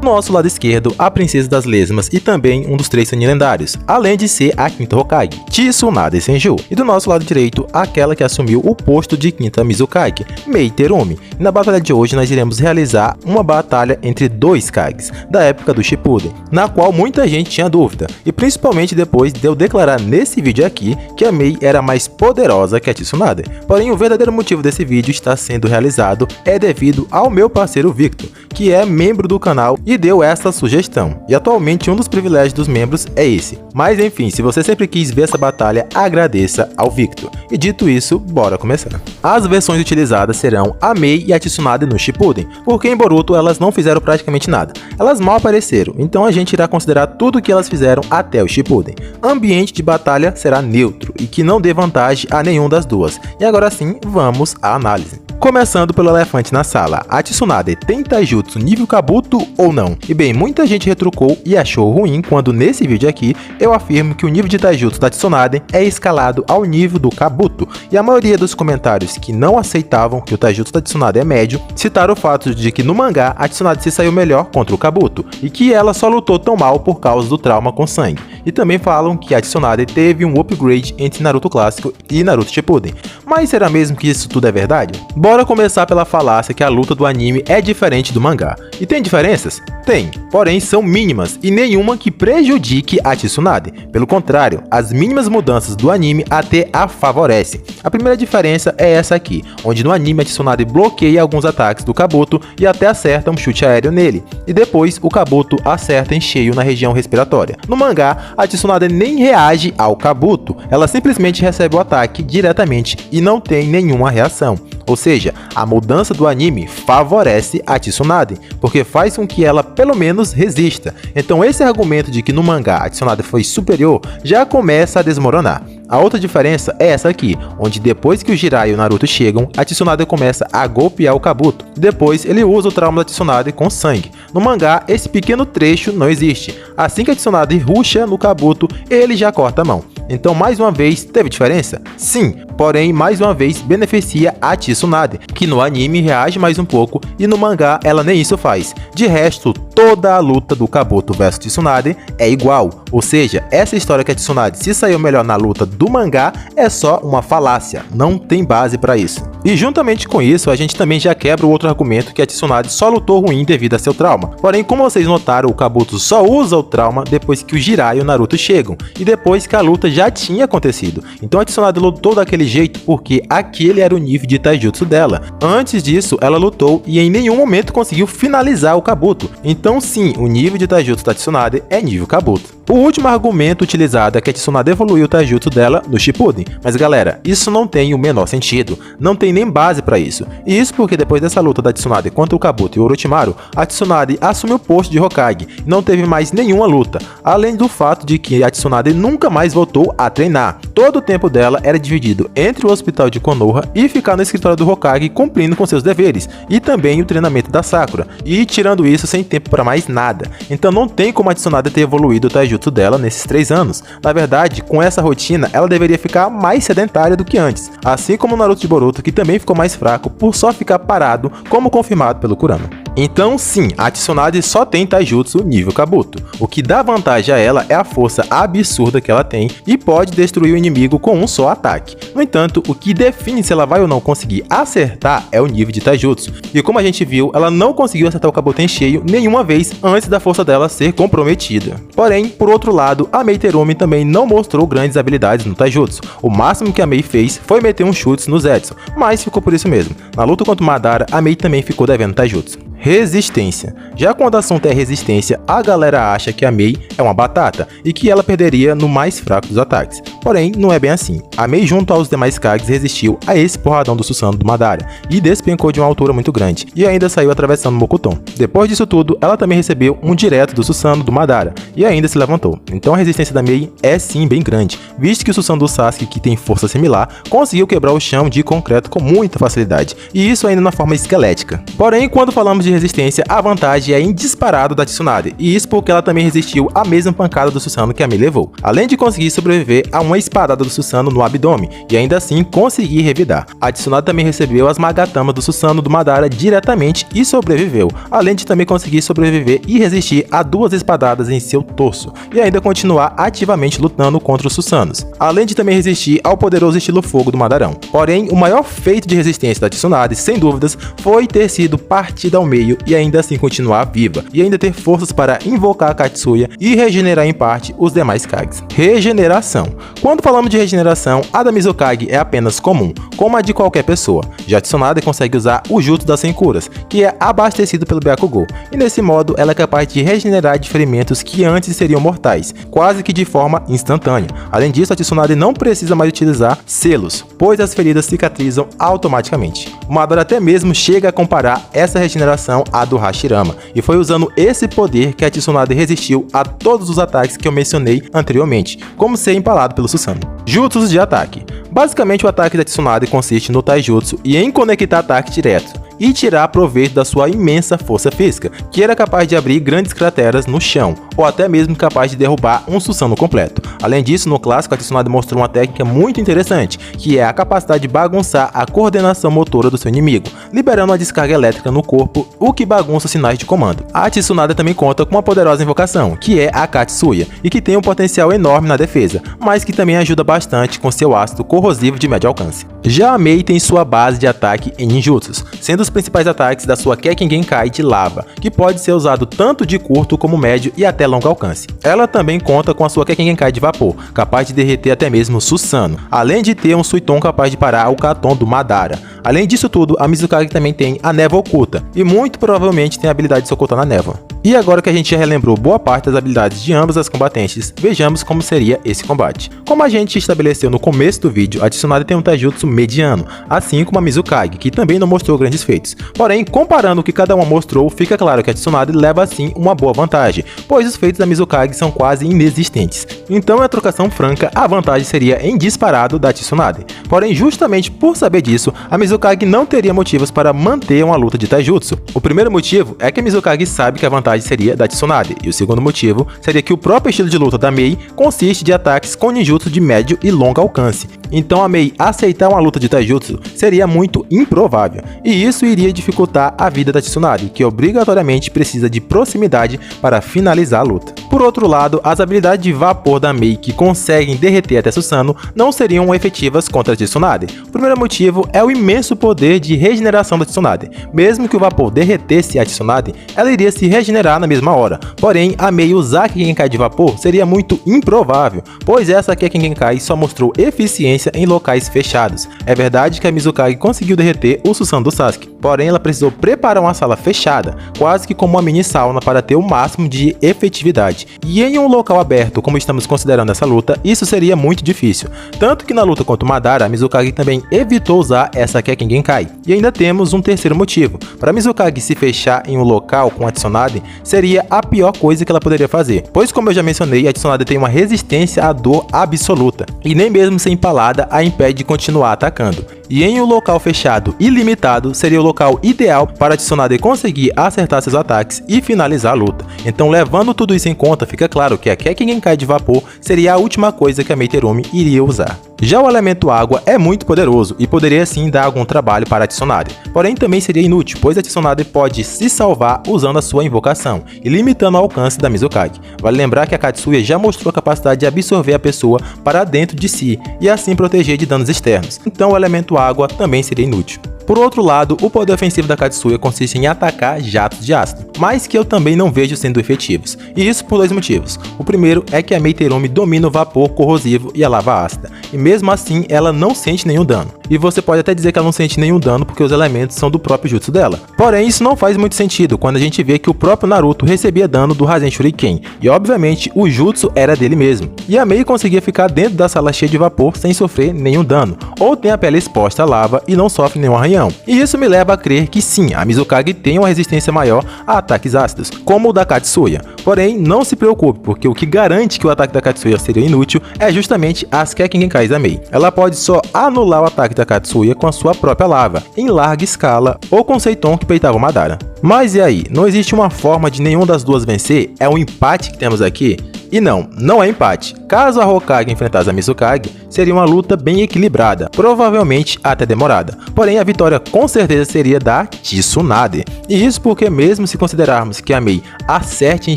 No nosso lado esquerdo, a Princesa das Lesmas e também um dos 3 Sannin lendários, além de ser a quinta Hokage, Tsunade Senju. E do nosso lado direito, aquela que assumiu o posto de quinta Mizukage, Mei Terumi. E na batalha de hoje nós iremos realizar uma batalha entre 2 Kages, da época do Shippuden, na qual muita gente tinha dúvida, e principalmente depois de eu declarar nesse vídeo aqui que a Mei era mais poderosa que a Tsunade. Porém, o verdadeiro motivo desse vídeo estar sendo realizado é devido ao meu parceiro Victor, que é membro do canal e deu essa sugestão. E atualmente um dos privilégios dos membros é esse. Mas enfim, se você sempre quis ver essa batalha, agradeça ao Victor. E dito isso, bora começar. As versões utilizadas serão a Mei e a Tsunade no Shippuden, porque em Boruto elas não fizeram praticamente nada. Elas mal apareceram, então a gente irá considerar tudo o que elas fizeram até o Shippuden. Ambiente de batalha será neutro e que não dê vantagem a nenhum das duas. E agora sim, vamos à análise. Começando pelo elefante na sala, a Tsunade tem Taijutsu nível Kabuto ou não? E bem, muita gente retrucou e achou ruim quando nesse vídeo aqui eu afirmo que o nível de Taijutsu da Tsunade é escalado ao nível do Kabuto, e a maioria dos comentários que não aceitavam que o Taijutsu da Tsunade é médio, citaram o fato de que no mangá a Tsunade se saiu melhor contra o Kabuto, e que ela só lutou tão mal por causa do trauma com sangue, e também falam que a Tsunade teve um upgrade entre Naruto clássico e Naruto Shippuden. Mas será mesmo que isso tudo é verdade? Bora começar pela falácia que a luta do anime é diferente do mangá. E tem diferenças? Tem, porém são mínimas e nenhuma que prejudique a Tsunade. Pelo contrário, as mínimas mudanças do anime até a favorecem. A primeira diferença é essa aqui, onde no anime a Tsunade bloqueia alguns ataques do Kabuto e até acerta um chute aéreo nele, e depois o Kabuto acerta em cheio na região respiratória. No mangá, a Tsunade nem reage ao Kabuto, ela simplesmente recebe o ataque diretamente e não tem nenhuma reação. Ou seja, a mudança do anime favorece a Tsunade, porque faz com que ela pelo menos resista. Então esse argumento de que no mangá a Tsunade foi superior já começa a desmoronar. A outra diferença é essa aqui, onde depois que o Jiraiya e o Naruto chegam, a Tsunade começa a golpear o Kabuto. Depois ele usa o trauma da Tsunade com sangue. No mangá, esse pequeno trecho não existe. Assim que a Tsunade rusha no Kabuto, ele já corta a mão. Então mais uma vez, teve diferença? Sim, porém mais uma vez beneficia a Tsunade, que no anime reage mais um pouco e no mangá ela nem isso faz. De resto, toda a luta do Kabuto vs Tsunade é igual, ou seja, essa história que a Tsunade se saiu melhor na luta do mangá é só uma falácia, não tem base para isso. E juntamente com isso, a gente também já quebra o outro argumento que a Tsunade só lutou ruim devido a seu trauma. Porém, como vocês notaram, o Kabuto só usa o trauma depois que o Jiraiya e o Naruto chegam, e depois que a luta já tinha acontecido. Então a Tsunade lutou daquele jeito porque aquele era o nível de Taijutsu dela. Antes disso, ela lutou e em nenhum momento conseguiu finalizar o Kabuto. Então sim, o nível de Taijutsu da Tsunade é nível Kabuto. O último argumento utilizado é que a Tsunade evoluiu o Taijutsu dela no Shippuden, mas galera, isso não tem o menor sentido, não tem nem base pra isso. E isso porque depois dessa luta da Tsunade contra o Kabuto e o Orochimaru, a Tsunade assumiu o posto de Hokage e não teve mais nenhuma luta, além do fato de que a Tsunade nunca mais voltou a treinar. Todo o tempo dela era dividido entre o hospital de Konoha e ficar no escritório do Hokage cumprindo com seus deveres, e também o treinamento da Sakura, e tirando isso sem tempo pra mais nada. Então não tem como a Tsunade ter evoluído o Taijutsu dela nesses 3 anos. Na verdade, com essa rotina, ela deveria ficar mais sedentária do que antes, assim como o Naruto de Boruto, que também ficou mais fraco por só ficar parado, como confirmado pelo Kurama. Então sim, a Tsunade só tem Taijutsu nível Kabuto. O que dá vantagem a ela é a força absurda que ela tem e pode destruir o inimigo com um só ataque. No entanto, o que define se ela vai ou não conseguir acertar é o nível de Taijutsu. E como a gente viu, ela não conseguiu acertar o Kabuto em cheio nenhuma vez antes da força dela ser comprometida. Porém, por outro lado, a Mei Terumi também não mostrou grandes habilidades no Taijutsu. O máximo que a Mei fez foi meter uns chutes no Zetsu, mas ficou por isso mesmo. Na luta contra o Madara, a Mei também ficou devendo Taijutsu. Resistência. Já quando o assunto é resistência, a galera acha que a Mei é uma batata e que ela perderia no mais fraco dos ataques. Porém, não é bem assim. A Mei, junto aos demais Kages, resistiu a esse porradão do Susanoo do Madara e despencou de uma altura muito grande, e ainda saiu atravessando Mokuton. Depois disso tudo, ela também recebeu um direto do Susanoo do Madara e ainda se levantou. Então a resistência da Mei é sim bem grande, visto que o Susanoo do Sasuke, que tem força similar, conseguiu quebrar o chão de concreto com muita facilidade, e isso ainda na forma esquelética. Porém, quando falamos de resistência, a vantagem é em disparado da Tsunade, e isso porque ela também resistiu à mesma pancada do Susanoo que a Mei levou, além de conseguir sobreviver a uma espadada do Susanoo no abdômen, e ainda assim conseguir revidar. A Tsunade também recebeu as Magatama do Susanoo do Madara diretamente e sobreviveu, além de também conseguir sobreviver e resistir a 2 espadadas em seu torso, e ainda continuar ativamente lutando contra os Susanos, além de também resistir ao poderoso estilo fogo do Madarão. Porém, o maior feito de resistência da Tsunade, sem dúvidas, foi ter sido partida ao meio e ainda assim continuar viva, e ainda ter forças para invocar a Katsuya e regenerar em parte os demais Kages. Regeneração. Quando falamos de regeneração, a da Mizukage é apenas comum, como a de qualquer pessoa. Já a Tsunade consegue usar o Jutsu das 100 curas, que é abastecido pelo Byakugou, e nesse modo ela é capaz de regenerar de ferimentos que antes seriam mortais, quase que de forma instantânea. Além disso, a Tsunade não precisa mais utilizar selos, pois as feridas cicatrizam automaticamente. O Madara até mesmo chega a comparar essa regeneração à do Hashirama, e foi usando esse poder que a Tsunade resistiu a todos os ataques que eu mencionei anteriormente, como ser empalado pelo Susanoo. Jutsus de ataque. Basicamente, o ataque da Tsunade consiste no Taijutsu e em conectar ataque direto e tirar proveito da sua imensa força física, que era capaz de abrir grandes crateras no chão, ou até mesmo capaz de derrubar um Susanoo completo. Além disso, no clássico, a Tsunade mostrou uma técnica muito interessante, que é a capacidade de bagunçar a coordenação motora do seu inimigo, liberando uma descarga elétrica no corpo, o que bagunça os sinais de comando. A Tsunade também conta com uma poderosa invocação, que é a Katsuya, e que tem um potencial enorme na defesa, mas que também ajuda bastante com seu ácido corrosivo de médio alcance. Já a Mei tem sua base de ataque em ninjutsus, sendo os principais ataques da sua Kekkei Genkai de lava, que pode ser usado tanto de curto como médio e até longo alcance. Ela também conta com a sua Kekkei Genkai de vapor, capaz de derreter até mesmo Susanoo, além de ter um Suiton capaz de parar o Katon do Madara. Além disso tudo, a Mizukage também tem a névoa oculta, e muito provavelmente tem a habilidade de se ocultar na névoa. E agora que a gente já relembrou boa parte das habilidades de ambas as combatentes, vejamos como seria esse combate. Como a gente estabeleceu no começo do vídeo, a Tsunade tem um taijutsu mediano, assim como a Mizukage, que também não mostrou grandes feitos. Porém, comparando o que cada uma mostrou, fica claro que a Tsunade leva assim uma boa vantagem, pois os feitos da Mizukage são quase inexistentes. Então, em trocação franca, a vantagem seria em disparado da Tsunade. Porém, justamente por saber disso, a Mizukage não teria motivos para manter uma luta de taijutsu. O primeiro motivo é que a Mizukage sabe que a vantagem seria da Tsunade, e o segundo motivo seria que o próprio estilo de luta da Mei consiste de ataques com ninjutsu de médio e longo alcance. Então a Mei aceitar uma luta de taijutsu seria muito improvável, e isso iria dificultar a vida da Tsunade, que obrigatoriamente precisa de proximidade para finalizar a luta. Por outro lado, as habilidades de vapor da Mei que conseguem derreter até Susanoo não seriam efetivas contra a Tsunade. O primeiro motivo é o imenso poder de regeneração da Tsunade. Mesmo que o vapor derretesse a Tsunade, ela iria se regenerar na mesma hora. Porém, a Mei usar a Kekkei Genkai de vapor seria muito improvável, pois essa Kekkei Genkai só mostrou eficiência em locais fechados. É verdade que a Mizukage conseguiu derreter o Susanoo do Sasuke, porém ela precisou preparar uma sala fechada, quase que como uma mini sauna, para ter o máximo de efetividade. E em um local aberto, como estamos considerando essa luta, isso seria muito difícil. Tanto que na luta contra o Madara, a Mizukage também evitou usar essa Kekkei Genkai. E ainda temos um terceiro motivo. Para a Mizukage se fechar em um local com a Tsunade, seria a pior coisa que ela poderia fazer, pois como eu já mencionei, a Tsunade tem uma resistência à dor absoluta, e nem mesmo ser empalada a impede de continuar atacando. E em um local fechado e limitado, seria o local ideal para a Tsunade conseguir acertar seus ataques e finalizar a luta. Então, levando tudo isso em conta, fica claro que a Kekkei Genkai de vapor seria a última coisa que a Mei Terumi iria usar. Já o elemento água é muito poderoso e poderia sim dar algum trabalho para a Tsunade, porém também seria inútil, pois a Tsunade pode se salvar usando a sua invocação e limitando o alcance da Mizukage. Vale lembrar que a Katsuya já mostrou a capacidade de absorver a pessoa para dentro de si e assim proteger de danos externos, então o elemento água também seria inútil. Por outro lado, o poder ofensivo da Katsuya consiste em atacar jatos de ácido, mas que eu também não vejo sendo efetivos, e isso por dois motivos. O primeiro é que a Mei Terumi domina o vapor corrosivo e a lava ácida, e mesmo assim ela não sente nenhum dano. E você pode até dizer que ela não sente nenhum dano porque os elementos são do próprio jutsu dela. Porém, isso não faz muito sentido quando a gente vê que o próprio Naruto recebia dano do Rasen Shuriken, e obviamente o jutsu era dele mesmo. E a Mei conseguia ficar dentro da sala cheia de vapor sem sofrer nenhum dano, ou tem a pele exposta à lava e não sofre nenhum arranhão. E isso me leva a crer que sim, a Mizukage tem uma resistência maior a ataques ácidos, como o da Katsuya. Porém, não se preocupe, porque o que garante que o ataque da Katsuya seria inútil é justamente as Kekkei Genkais da Mei. Ela pode só anular o ataque ataque da Katsuya com a sua própria lava, em larga escala, ou com Seiton que peitava o Madara. Mas e aí, não existe uma forma de nenhuma das duas vencer? É um empate que temos aqui? E não é empate. Caso a Hokage enfrentasse a Mizukage, seria uma luta bem equilibrada, provavelmente até demorada. Porém, a vitória com certeza seria da Tsunade. E isso porque mesmo se considerarmos que a Mei acerte em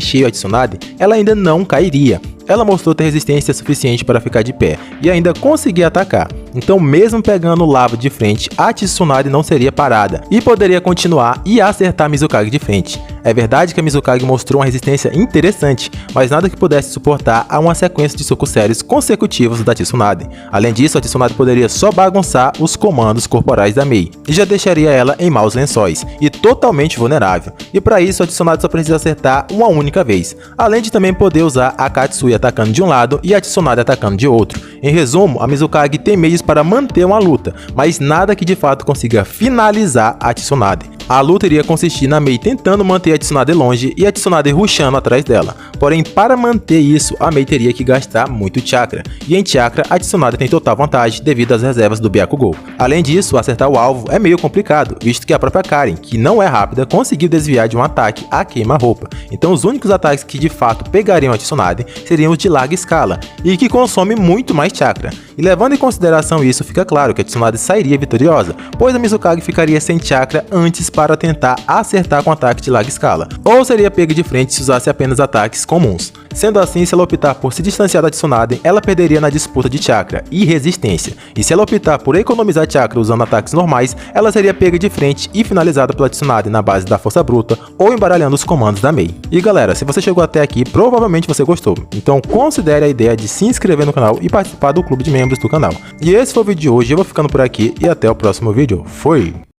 cheio a Tsunade, ela ainda não cairia. Ela mostrou ter resistência suficiente para ficar de pé e ainda conseguir atacar. Então, mesmo pegando lava de frente, a Tsunade não seria parada e poderia continuar e acertar a Mizukage de frente. É verdade que a Mizukage mostrou uma resistência interessante, mas nada que pudesse suportar a uma sequência de socos sérios consecutivos da Tsunade. Além disso, a Tsunade poderia só bagunçar os comandos corporais da Mei e já deixaria ela em maus lençóis e totalmente vulnerável. E para isso, a Tsunade só precisa acertar uma única vez, além de também poder usar a Katsuya atacando de um lado e a Tsunade atacando de outro. Em resumo, a Mizukage tem meios para manter uma luta, mas nada que de fato consiga finalizar a Tsunade. A luta iria consistir na Mei tentando manter a Tsunade longe e a Tsunade rushando atrás dela. Porém, para manter isso, a Mei teria que gastar muito chakra. E em chakra, a Tsunade tem total vantagem devido às reservas do Byakugou. Além disso, acertar o alvo é meio complicado, visto que a própria Karen, que não é rápida, conseguiu desviar de um ataque a queima-roupa. Então os únicos ataques que de fato pegariam a Tsunade seriam os de larga escala, e que consomem muito mais chakra. E levando em consideração isso, fica claro que a Tsunade sairia vitoriosa, pois a Mizukage ficaria sem chakra antes para tentar acertar com ataque de larga escala, ou seria pega de frente se usasse apenas ataques comuns. Sendo assim, se ela optar por se distanciar da Tsunade, ela perderia na disputa de chakra e resistência, e se ela optar por economizar chakra usando ataques normais, ela seria pega de frente e finalizada pela Tsunade na base da força bruta ou embaralhando os comandos da Mei. E galera, se você chegou até aqui, provavelmente você gostou, então considere a ideia de se inscrever no canal e participar do clube de membros do canal. E esse foi o vídeo de hoje, eu vou ficando por aqui e até o próximo vídeo. Fui!